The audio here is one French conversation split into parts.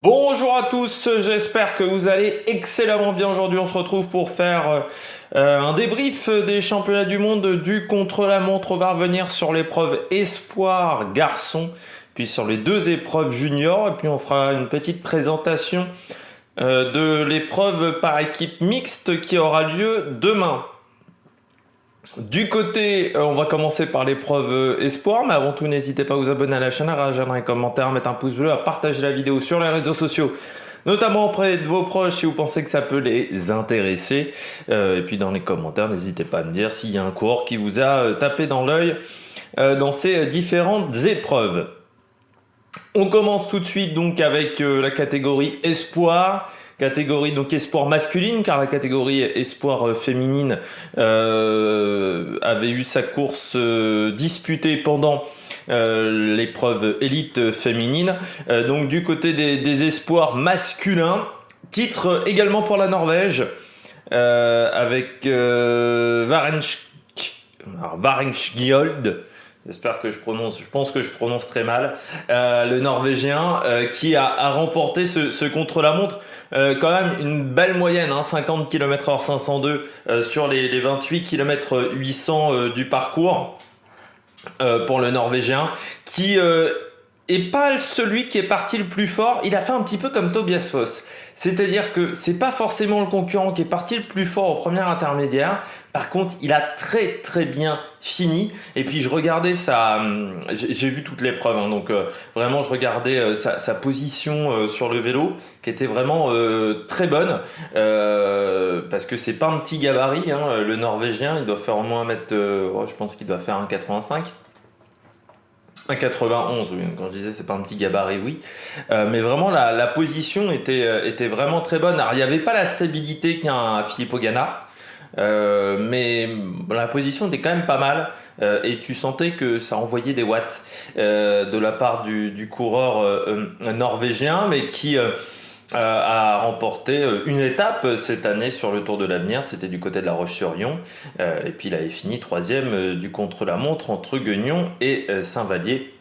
Bonjour à tous, j'espère que vous allez excellemment bien. Aujourd'hui, on se retrouve pour faire un débrief des championnats du monde du contre-la-montre. On va revenir sur l'épreuve espoir garçon, puis sur les deux épreuves juniors, et puis on fera une petite présentation de l'épreuve par équipe mixte qui aura lieu demain. Du côté, on va commencer par l'épreuve espoir, mais avant tout, n'hésitez pas à vous abonner à la chaîne, à réagir dans les commentaires, à mettre un pouce bleu, à partager la vidéo sur les réseaux sociaux, notamment auprès de vos proches si vous pensez que ça peut les intéresser. Et puis dans les commentaires, n'hésitez pas à me dire s'il y a un coureur qui vous a tapé dans l'œil dans ces différentes épreuves. On commence tout de suite donc avec la catégorie espoir. Catégorie donc espoir masculine, car la catégorie espoir féminine avait eu sa course disputée pendant l'épreuve élite féminine. Donc du côté des espoirs masculins, titre également pour la Norvège avec Varenskiold. J'espère que je pense que je prononce très mal, le Norvégien qui a remporté ce contre-la-montre. Quand même une belle moyenne, 50 km/h 502 sur les 28 km 800 du parcours pour le Norvégien, qui est pas celui qui est parti le plus fort. Il a fait un petit peu comme Tobias Foss, c'est-à-dire que c'est pas forcément le concurrent qui est parti le plus fort au premier intermédiaire. Par contre, il a très bien fini. Et puis je regardais j'ai vu toute l'épreuve, donc vraiment je regardais sa position sur le vélo, qui était vraiment très bonne, parce que c'est pas un petit gabarit, le Norvégien. Il doit faire au moins je pense qu'il doit faire 1,85. 1,91, oui. Quand je disais c'est pas un petit gabarit, oui. Mais vraiment la position était vraiment très bonne. Alors il n'y avait pas la stabilité qu'a un Filippo Ganna, mais la position était quand même pas mal, et tu sentais que ça envoyait des watts de la part du coureur norvégien, mais qui a remporté une étape cette année sur le Tour de l'Avenir. C'était du côté de La Roche-sur-Yon, et puis il avait fini troisième du contre-la-montre entre Guignon et Saint-Vallier,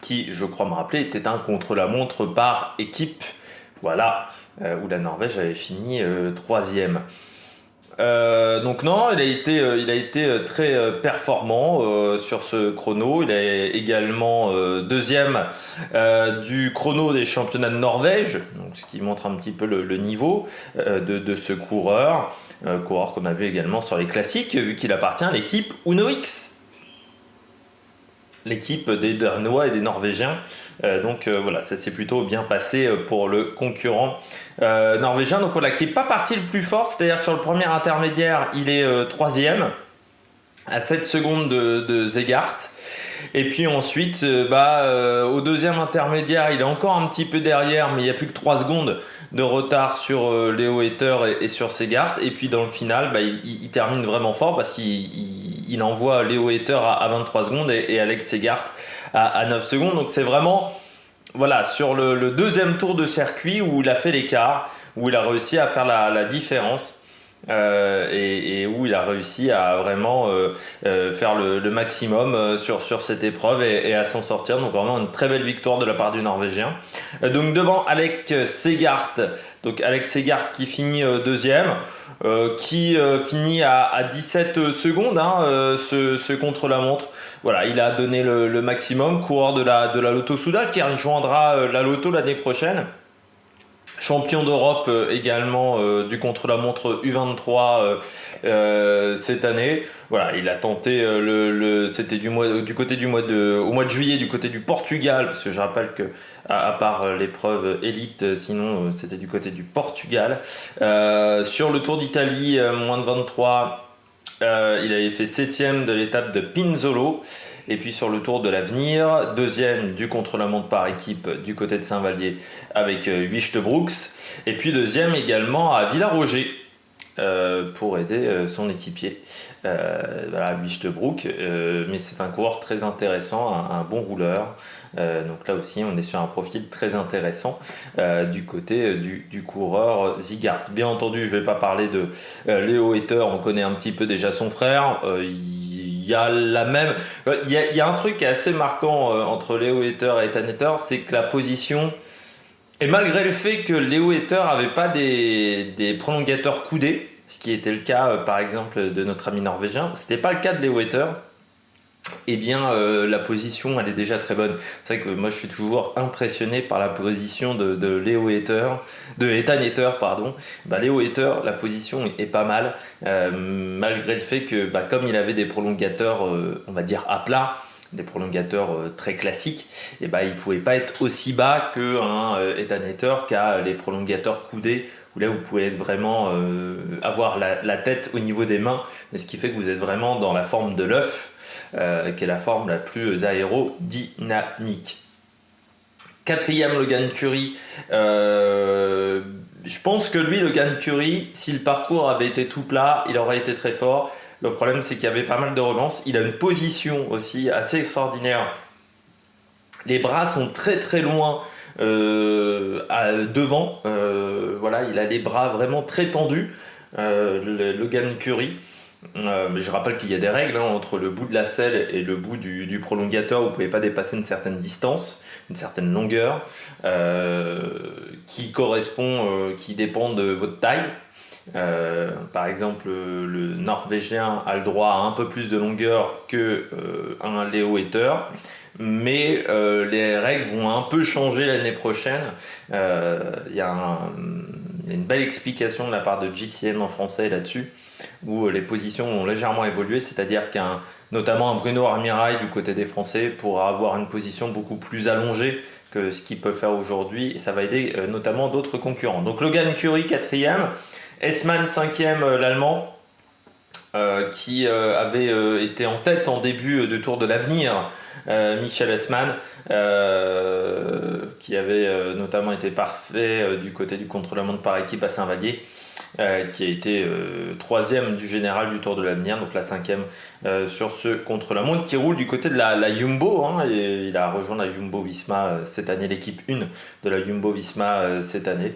qui, je crois me rappeler, était un contre-la-montre par équipe, voilà, où la Norvège avait fini troisième. Donc non, il a été très performant sur ce chrono. Il est également deuxième du chrono des championnats de Norvège, donc ce qui montre un petit peu le niveau de ce coureur qu'on a vu également sur les classiques, vu qu'il appartient à l'équipe Uno X, l'équipe des Danois et des Norvégiens. Donc voilà, ça s'est plutôt bien passé pour le concurrent norvégien. Donc voilà, qui n'est pas parti le plus fort, c'est-à-dire sur le premier intermédiaire, il est troisième, à 7 secondes de Zegart. Et puis ensuite, au deuxième intermédiaire, il est encore un petit peu derrière, mais il n'y a plus que 3 secondes de retard sur Leo Hayter et sur Segart. Et puis dans le final, il termine vraiment fort, parce qu'il envoie Leo Hayter à 23 secondes et Alex Segart à 9 secondes. Donc c'est vraiment, voilà, sur le deuxième tour de circuit où il a fait l'écart, où il a réussi à faire la différence. Et où il a réussi à vraiment faire le maximum sur cette épreuve et à s'en sortir. Donc vraiment une très belle victoire de la part du Norvégien. Donc devant Alex Segart, qui finit deuxième, qui finit à 17 secondes, ce contre-la-montre. Voilà, il a donné le maximum, coureur de la Lotto Soudal, qui rejoindra la Lotto l'année prochaine. Champion d'Europe également du contre-la-montre U23 cette année. Voilà, il a tenté c'était au mois de juillet, du côté du Portugal, parce que je rappelle que à part l'épreuve élite, sinon c'était du côté du Portugal. Sur le Tour d'Italie, moins de 23. Il avait fait 7ème de l'étape de Pinzolo. Et puis sur le Tour de l'Avenir, deuxième du contre-la-montre par équipe du côté de Saint-Vallier avec Wüstebroeks. Et puis deuxième également à Villaroger pour aider son équipier. Voilà, Wüstebroeks. Mais c'est un coureur très intéressant, un bon rouleur. Donc là aussi, on est sur un profil très intéressant du côté du coureur Zegart. Bien entendu, je ne vais pas parler de Leo Hayter. On connaît un petit peu déjà son frère. Il y a un truc qui est assez marquant entre Leo Hayter et Ethan Hayter, c'est que la position Et malgré le fait que Leo Hater n'avait pas des prolongateurs coudés, ce qui était le cas par exemple de notre ami norvégien, c'était pas le cas de Leo Hater. Eh bien, la position, elle est déjà très bonne. C'est vrai que moi, je suis toujours impressionné par la position de Leo Hater, de Ethan Hater, pardon. Leo Hater, la position est pas mal, malgré le fait que, comme il avait des prolongateurs, on va dire à plat, des prolongateurs très classiques, et il pouvait pas être aussi bas qu'un Ethan Hater qui a les prolongateurs coudés, où là vous pouvez être vraiment avoir la tête au niveau des mains, ce qui fait que vous êtes vraiment dans la forme de l'œuf, qui est la forme la plus aérodynamique. Quatrième, Logan Curry. Je pense que lui, Logan Curry, si le parcours avait été tout plat, il aurait été très fort. Le problème, c'est qu'il y avait pas mal de relances. Il a une position aussi assez extraordinaire. Les bras sont très très loin devant. Voilà, il a les bras vraiment très tendus. Logan Curry. Mais je rappelle qu'il y a des règles entre le bout de la selle et le bout du prolongateur. Vous ne pouvez pas dépasser une certaine distance, une certaine longueur, qui correspond, qui dépend de votre taille. Par exemple, le norvégien a le droit à un peu plus de longueur que un Leo Hater, mais les règles vont un peu changer l'année prochaine. Il y a une belle explication de la part de JCN en français là-dessus, où les positions ont légèrement évolué, c'est-à-dire notamment un Bruno Armirail du côté des Français pourra avoir une position beaucoup plus allongée que ce qu'il peut faire aujourd'hui, et ça va aider notamment d'autres concurrents. Donc Logan Curry 4e, Hessmann 5e, l'Allemand, qui avait été en tête en début de Tour de l'Avenir, Michael Hessmann, qui avait notamment été parfait du côté du contre-la-montre par équipe à Saint-Vallier, qui a été 3e du général du Tour de l'Avenir, donc la 5e sur ce contre-la-montre, qui roule du côté de la Jumbo, et il a rejoint la Jumbo-Visma cette année, l'équipe 1 de la Jumbo-Visma cette année.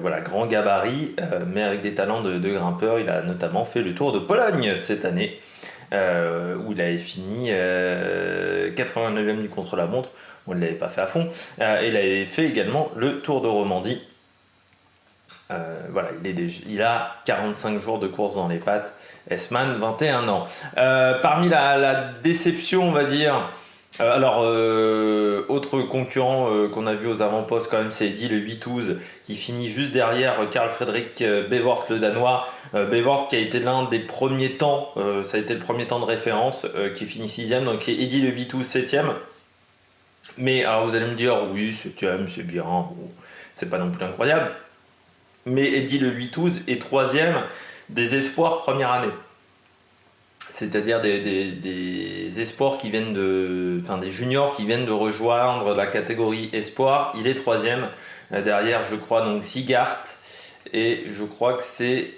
Voilà, grand gabarit, mais avec des talents de grimpeur. Il a notamment fait le Tour de Pologne cette année, où il avait fini 89e du contre-la-montre. On ne l'avait pas fait à fond. Et il avait fait également le Tour de Romandie. Voilà, il a 45 jours de course dans les pattes. Hessmann, 21 ans. Parmi la déception, on va dire, autre concurrent qu'on a vu aux avant-postes quand même, c'est Eddy le 8-12 qui finit juste derrière Carl Fredrik Bevort, le Danois. Bevort qui a été l'un des premiers temps, ça a été le premier temps de référence, qui finit 6e, donc Eddy le 8-12 7e. Mais alors vous allez me dire, oui, 7e, c'est bien, bon, c'est pas non plus incroyable. Mais Eddy le 8-12 est 3e des espoirs première année. C'est-à-dire des espoirs qui viennent des juniors qui viennent de rejoindre la catégorie espoir. Il est 3e. Derrière, je crois, donc Sigart. Et je crois que c'est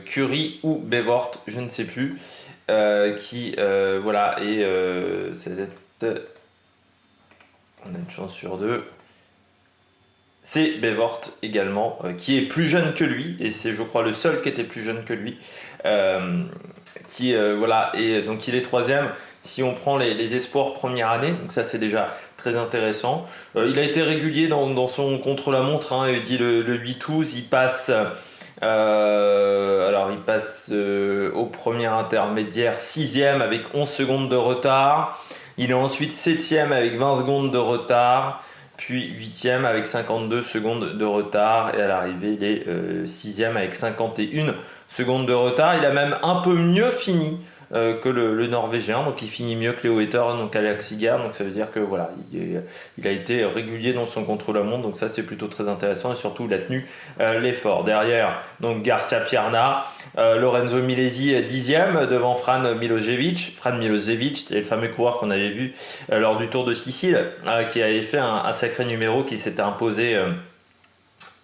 Curry ou Bevort, je ne sais plus. Voilà, et on a une chance sur deux. C'est Bevort également, qui est plus jeune que lui, et c'est je crois le seul qui était plus jeune que lui, voilà, et donc il est 3e. Si on prend les espoirs première année, donc ça c'est déjà très intéressant. Il a été régulier dans son contre-la-montre, il dit le 8-12, il passe, au premier intermédiaire 6e avec 11 secondes de retard, il est ensuite 7e avec 20 secondes de retard, puis 8e avec 52 secondes de retard, et à l'arrivée il est 6e avec 51 secondes de retard. Il a même un peu mieux fini que le Norvégien, donc il finit mieux que Leo Hater, donc Alex Sigard, donc ça veut dire que voilà, il a été régulier dans son contre-la-montre, donc ça c'est plutôt très intéressant, et surtout il a tenu l'effort. Derrière, donc Garcia Pierna, Lorenzo Milesi 10e devant Fran Milosevic, c'est le fameux coureur qu'on avait vu lors du Tour de Sicile, qui avait fait un sacré numéro, qui s'était imposé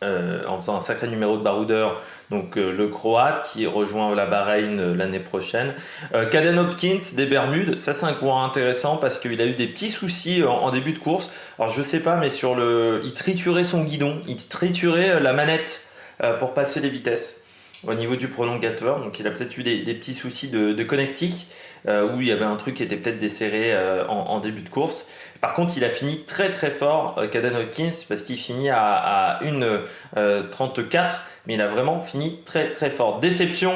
en faisant un sacré numéro de baroudeur, donc le Croate qui rejoint la Bahreïn l'année prochaine. Caden Hopkins des Bermudes, ça c'est un coureur intéressant parce qu'il a eu des petits soucis en début de course. Alors je sais pas, mais il triturait son guidon, il triturait la manette pour passer les vitesses. au niveau du prolongateur. Donc il a peut-être eu des petits soucis de connectique, où il y avait un truc qui était peut-être desserré en début de course. Par contre, il a fini très très fort, Caden Hawkins, parce qu'il finit à 1,34, mais il a vraiment fini très très fort. Déception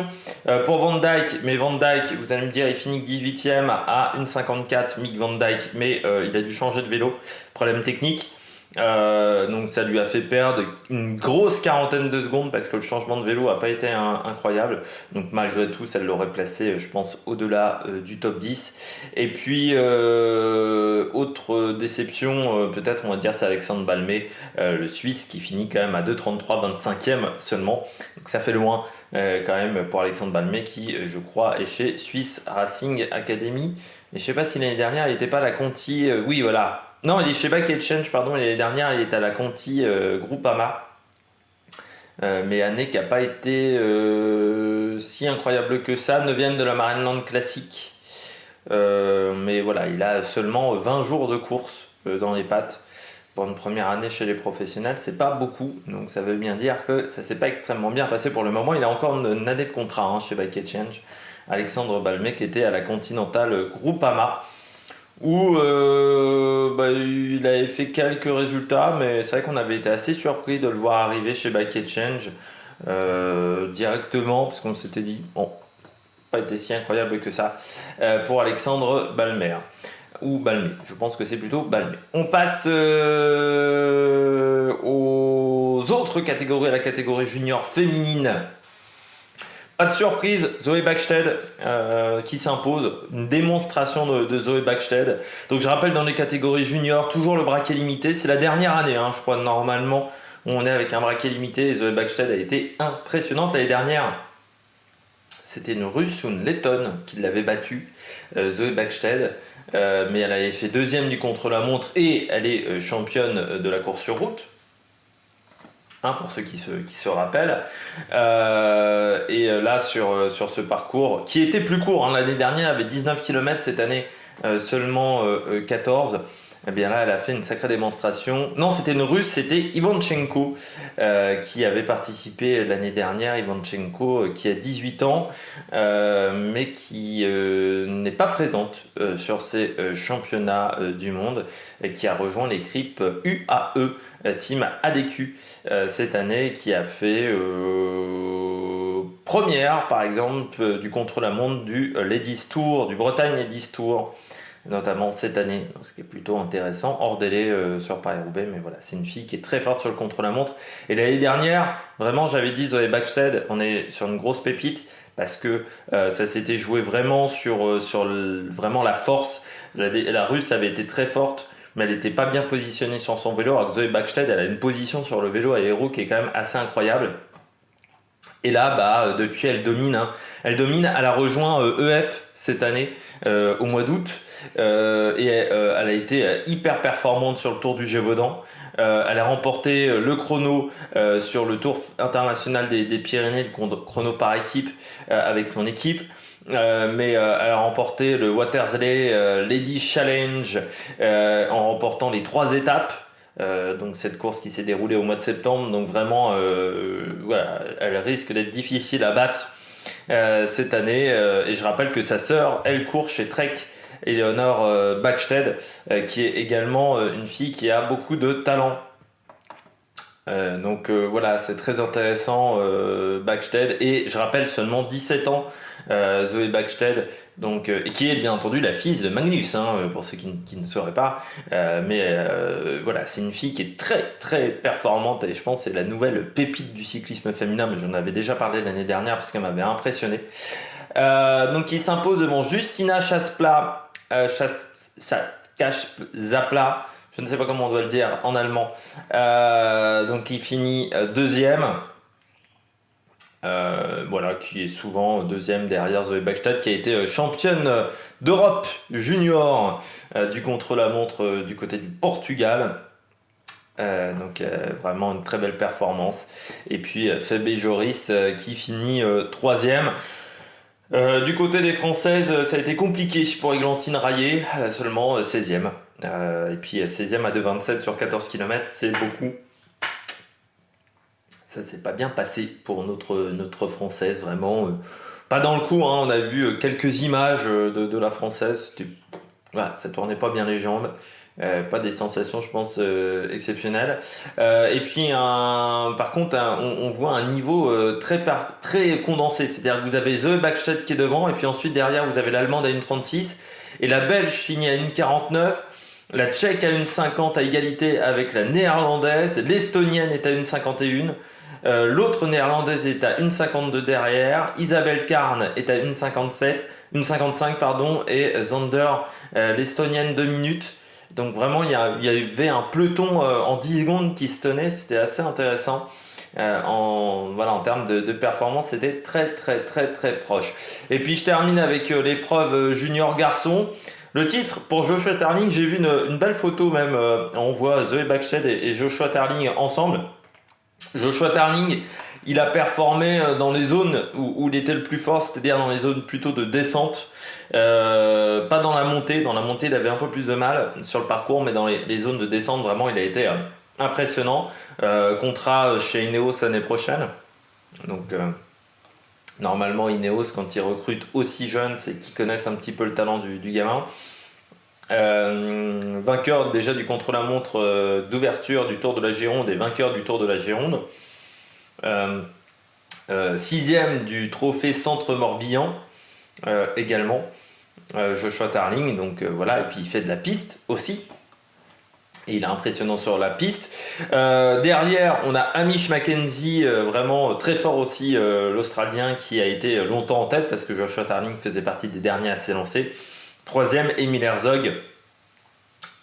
pour Van Dijk, mais Van Dijk, vous allez me dire, il finit 18e à 1,54, Mick Van Dijk, mais il a dû changer de vélo, problème technique. Donc ça lui a fait perdre une grosse quarantaine de secondes parce que le changement de vélo n'a pas été incroyable. Donc malgré tout, ça l'aurait placé, je pense, au-delà du top 10. Et puis, autre déception, peut-être on va dire, c'est Alexandre Balmé, le Suisse, qui finit quand même à 2,33, 25e seulement. Donc ça fait loin quand même pour Alexandre Balmé qui, je crois, est chez Swiss Racing Academy. Mais je sais pas si l'année dernière, il n'était pas à la Conti. Oui, voilà. Non, il est chez Back Exchange, pardon. L'année dernière, il est à la Conti Groupama. Mais année qui n'a pas été si incroyable que ça. 9e de la Marineland Classic. Mais voilà, il a seulement 20 jours de course dans les pattes. Pour une première année chez les professionnels, c'est pas beaucoup. Donc ça veut bien dire que ça s'est pas extrêmement bien passé pour le moment. Il a encore une année de contrat chez Back Exchange. Alexandre Balmé qui était à la Continental Groupama, où il avait fait quelques résultats, mais c'est vrai qu'on avait été assez surpris de le voir arriver chez Bike Exchange directement, parce qu'on s'était dit, bon, pas été si incroyable que ça pour Alexandre Balmer. Ou Balmé, je pense que c'est plutôt Balmé. On passe aux autres catégories, à la catégorie junior féminine. Pas de surprise, Zoé Bäckstedt qui s'impose, une démonstration de Zoé Bäckstedt. Donc je rappelle, dans les catégories juniors, toujours le braquet limité, c'est la dernière année, je crois, normalement, où on est avec un braquet limité, et Zoé Bäckstedt a été impressionnante l'année dernière. C'était une Russe ou une Lettonne qui l'avait battue, Zoé Bäckstedt, mais elle avait fait deuxième du contre-la-montre et elle est championne de la course sur route. Pour ceux qui se rappellent. Et là, sur ce parcours, qui était plus court, l'année dernière, avait 19 km, cette année seulement 14. Eh bien là, elle a fait une sacrée démonstration. Non, c'était une Russe, c'était Ivanchenko qui avait participé l'année dernière. Ivanchenko qui a 18 ans, mais qui n'est pas présente sur ces championnats du monde, et qui a rejoint l'équipe UAE, Team ADQ, cette année, qui a fait première, par exemple, du contre-la-montre du Ladies Tour, du Bretagne Ladies Tour, notamment cette année, ce qui est plutôt intéressant, hors délai sur Paris-Roubaix. Mais voilà, c'est une fille qui est très forte sur le contre-la-montre. Et l'année dernière, vraiment, j'avais dit Zoé Bäckstedt, on est sur une grosse pépite, parce que ça s'était joué vraiment sur vraiment la force. La Russe avait été très forte, mais elle n'était pas bien positionnée sur son vélo, alors que Zoé Bäckstedt, elle a une position sur le vélo aéro qui est quand même assez incroyable. Et là, depuis, elle domine. Elle domine, elle a rejoint EF cette année, au mois d'août, et elle a été hyper performante sur le Tour du Gévaudan. Elle a remporté le chrono sur le Tour international des Pyrénées, le chrono par équipe, avec son équipe. Mais elle a remporté le Watersley Lady Challenge en remportant les 3 étapes. Donc cette course qui s'est déroulée au mois de septembre, donc vraiment voilà, elle risque d'être difficile à battre cette année, et je rappelle que sa sœur, elle court chez Trek, Eleonore Bäckstedt, qui est également une fille qui a beaucoup de talent. Donc voilà, c'est très intéressant, Bäckstedt, et je rappelle, seulement 17 ans, Zoé Bäckstedt, donc, et qui est bien entendu la fille de Magnus, pour ceux qui ne sauraient pas, mais voilà, c'est une fille qui est très très performante, et je pense que c'est la nouvelle pépite du cyclisme féminin, mais j'en avais déjà parlé l'année dernière parce qu'elle m'avait impressionné. Donc il s'impose devant Justina Chaspla, Zapla, je ne sais pas comment on doit le dire en allemand. Donc il finit deuxième. Voilà, qui est souvent deuxième derrière Zoé Bäckstedt, qui a été championne d'Europe junior du contre-la-montre du côté du Portugal. Donc vraiment une très belle performance. Et puis Fabé Joris qui finit troisième. Du côté des Françaises, ça a été compliqué pour Églantine Raillet, seulement 16e. Et puis 16e à 2,27 sur 14 km, c'est beaucoup. Ça s'est pas bien passé pour notre Française, vraiment. Pas dans le coup, hein, on a vu quelques images de la Française. Voilà, ça tournait pas bien les jambes. Pas des sensations, je pense, exceptionnelles. Et puis, par contre, on voit un niveau très condensé. C'est-à-dire que vous avez Zoe Bachsted qui est devant, et puis ensuite, derrière, vous avez l'Allemande à 1,36, et la Belge finit à 1,49, la Tchèque à 1,50 à égalité avec la Néerlandaise, l'Estonienne est à 1,51, l'autre Néerlandaise est à 1,52 derrière, Isabelle Karn est à 1,55 pardon, et Zander, l'Estonienne 2 minutes. Donc vraiment, il y avait un peloton en 10 secondes qui se tenait, c'était assez intéressant. En termes de performance, c'était très proche. Et puis je termine avec l'épreuve junior garçon. Le titre pour Joshua Tarling, j'ai vu une belle photo même, on voit Zoe Bachsted et Joshua Tarling ensemble. Joshua Tarling, il a performé dans les zones où il était le plus fort, c'est-à-dire dans les zones plutôt de descente, pas dans la montée. Dans la montée, il avait un peu plus de mal sur le parcours, mais dans les zones de descente, vraiment, il a été impressionnant. Contrat chez Ineos l'année prochaine. Donc, normalement, Ineos, quand ils recrutent aussi jeunes, c'est qu'ils connaissent un petit peu le talent du gamin. Vainqueur déjà du contre-la-montre d'ouverture du Tour de la Gironde et vainqueur du Tour de la Gironde. 6e du trophée Centre Morbihan également, Joshua Tarling. Donc voilà, et puis il fait de la piste aussi. Et il est impressionnant sur la piste. Derrière, on a Hamish Mackenzie, vraiment très fort aussi, l'Australien qui a été longtemps en tête parce que Joshua Tarling faisait partie des derniers à s'élancer. 3e, Emil Herzog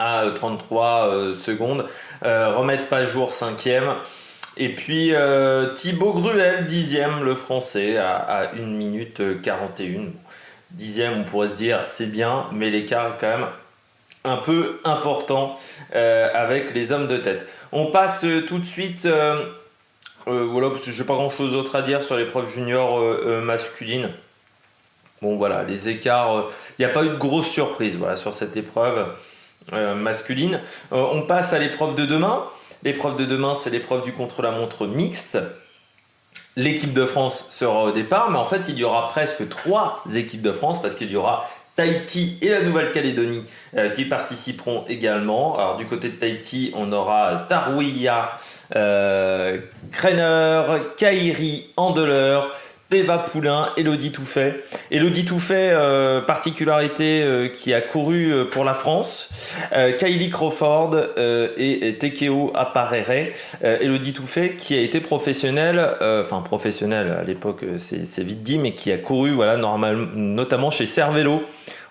à 33 secondes. Remède Pajour, 5e. Et puis Thibaut Gruel, 10e, le français, à 1 minute 41. 10e, on pourrait se dire c'est bien, mais l'écart est quand même un peu important avec les hommes de tête. On passe tout de suite, voilà, parce que je n'ai pas grand chose d'autre à dire sur l'épreuve junior masculine. Bon voilà, les écarts, il n'y a pas eu de grosse surprise voilà, sur cette épreuve masculine. On passe à l'épreuve de demain. L'épreuve de demain, c'est l'épreuve du contre-la-montre mixte. L'équipe de France sera au départ, mais en fait, il y aura presque 3 équipes de France parce qu'il y aura Tahiti et la Nouvelle-Calédonie qui participeront également. Alors du côté de Tahiti, on aura Tarouia, Kreiner, Kairi, Andeler, Teva Poulain, Elodie Touffet. Elodie Touffet, particularité qui a couru pour la France. Kylie Crawford et Tekeo Aparere. Elodie Touffet qui a été professionnelle à l'époque c'est vite dit, mais qui a couru voilà, notamment chez Cervelo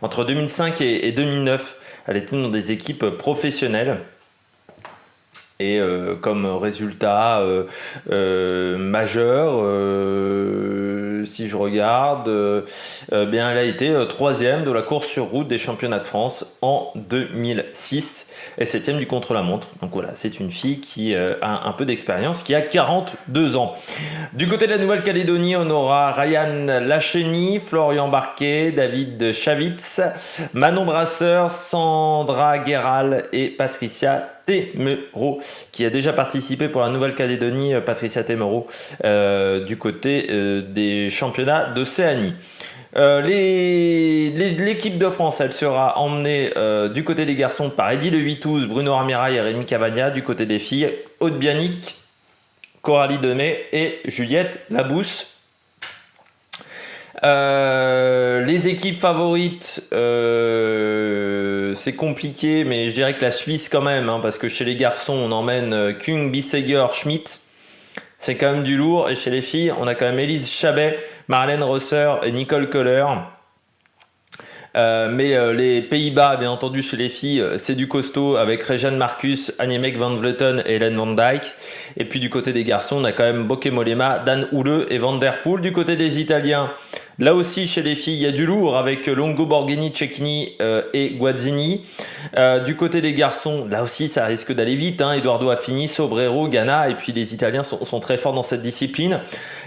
entre 2005 et 2009. Elle était dans des équipes professionnelles. Et comme résultat majeur, si je regarde, bien elle a été 3e de la course sur route des championnats de France en 2006 et 7e du contre-la-montre. Donc voilà, c'est une fille qui a un peu d'expérience, qui a 42 ans. Du côté de la Nouvelle-Calédonie, on aura Ryan Lacheny, Florian Barquet, David Chavitz, Manon Brasseur, Sandra Guéral et Patricia Temereau, qui a déjà participé pour la Nouvelle-Calédonie, Patricia Temereau, du côté des championnats d'Océanie. L'équipe de France, elle sera emmenée du côté des garçons par Eddy Le Huitouz, Bruno Armirail et Rémi Cavagna. Du côté des filles, Aude Bianic, Coralie Demey et Juliette Labousse. Les équipes favorites, c'est compliqué, mais je dirais que la Suisse quand même, hein, parce que chez les garçons, on emmène Kung, Bisseger, Schmidt. C'est quand même du lourd. Et chez les filles, on a quand même Élise Chabet, Marlène Rosser et Nicole Kohler. Mais les Pays-Bas, bien entendu, chez les filles, c'est du costaud avec Rejan Marcus, Annemiek van Vleuten et Hélène Van Dijk. Et puis du côté des garçons, on a quand même Bauke Mollema, Dan Houle et Van Der Poel. Du côté des Italiens, là aussi, chez les filles, il y a du lourd avec Longo Borghini, Cecchini et Guazzini. Du côté des garçons, là aussi, ça risque d'aller vite. Hein. Eduardo Affini, Sobrero, Ganna. Et puis les Italiens sont très forts dans cette discipline.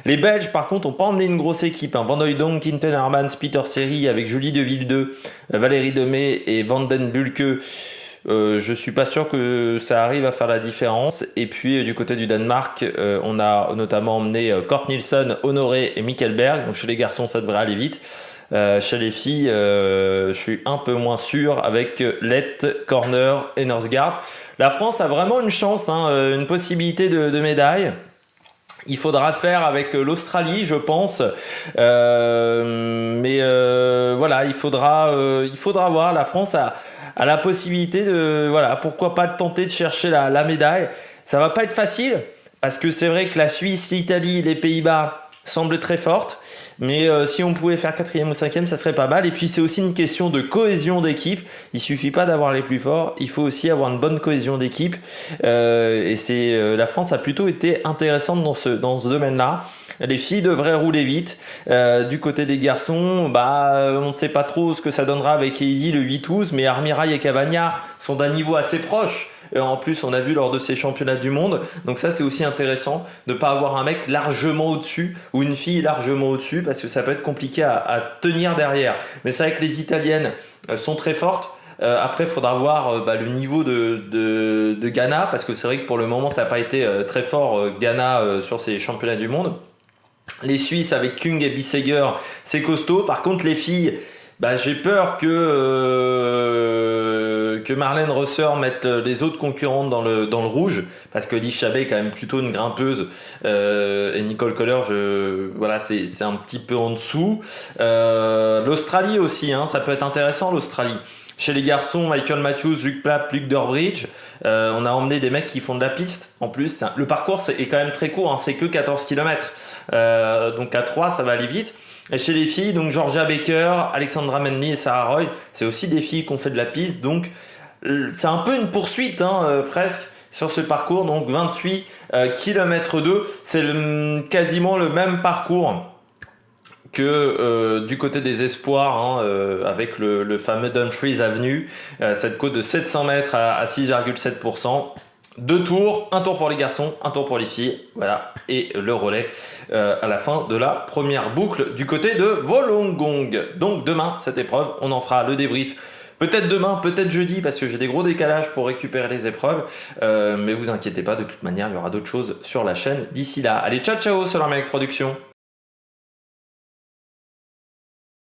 Les Belges, par contre, n'ont pas emmené une grosse équipe. Hein. Van Hooijdonk, Quinten Hermans, Peter Seri avec Julie Deville 2, Valérie Demey et Van Den Bulke. Je suis pas sûr que ça arrive à faire la différence. Et puis du côté du Danemark, on a notamment emmené Kort Nielsen, Honoré et Mikkelberg. Donc chez les garçons, ça devrait aller vite. Chez les filles, je suis un peu moins sûr avec Lett, Corner et Norsgaard. La France a vraiment une chance, hein, une possibilité de médaille. Il faudra faire avec l'Australie, je pense. Voilà, il faudra voir. La France a la possibilité de, voilà, pourquoi pas de tenter de chercher la médaille. Ça va pas être facile parce que c'est vrai que la Suisse, l'Italie, les Pays-Bas semblent très fortes. Mais si on pouvait faire 4e ou 5e, ça serait pas mal. Et puis c'est aussi une question de cohésion d'équipe. Il suffit pas d'avoir les plus forts, il faut aussi avoir une bonne cohésion d'équipe. La France a plutôt été intéressante dans ce domaine-là. Les filles devraient rouler vite. Du côté des garçons, on ne sait pas trop ce que ça donnera avec Heidi le 8-12, mais Armirail et Cavagna sont d'un niveau assez proche. En plus, on a vu lors de ces championnats du monde. Donc ça, c'est aussi intéressant de ne pas avoir un mec largement au-dessus ou une fille largement au-dessus parce que ça peut être compliqué à tenir derrière. Mais c'est vrai que les Italiennes sont très fortes. Après, il faudra voir le niveau de Ghana parce que c'est vrai que pour le moment, ça n'a pas été très fort Ghana sur ces championnats du monde. Les Suisses avec Kung et Bisseger, c'est costaud. Par contre, les filles, j'ai peur que Marlène Reuser mette les autres concurrentes dans le rouge parce que Lise Chabet est quand même plutôt une grimpeuse et Nicole Kohler, c'est un petit peu en dessous. L'Australie aussi, hein, ça peut être intéressant l'Australie. Chez les garçons, Michael Matthews, Luke Plapp, Luke Durbridge. On a emmené des mecs qui font de la piste. En plus, le parcours est quand même très court, hein, c'est que 14 km. Donc à 3, ça va aller vite. Et chez les filles, donc Georgia Baker, Alexandra Manley et Sarah Roy, c'est aussi des filles qui ont fait de la piste. Donc c'est un peu une poursuite, hein, presque, sur ce parcours. Donc 28 km 2, c'est quasiment le même parcours que du côté des espoirs, hein, avec le fameux Dumfries Avenue, cette côte de 700 mètres à 6,7%. 2 tours, un tour pour les garçons, un tour pour les filles, voilà, et le relais à la fin de la première boucle du côté de Wollongong. Donc demain, cette épreuve, on en fera le débrief. Peut-être demain, peut-être jeudi, parce que j'ai des gros décalages pour récupérer les épreuves. Mais vous inquiétez pas, de toute manière, il y aura d'autres choses sur la chaîne d'ici là. Allez, ciao ciao sur la Mec Production.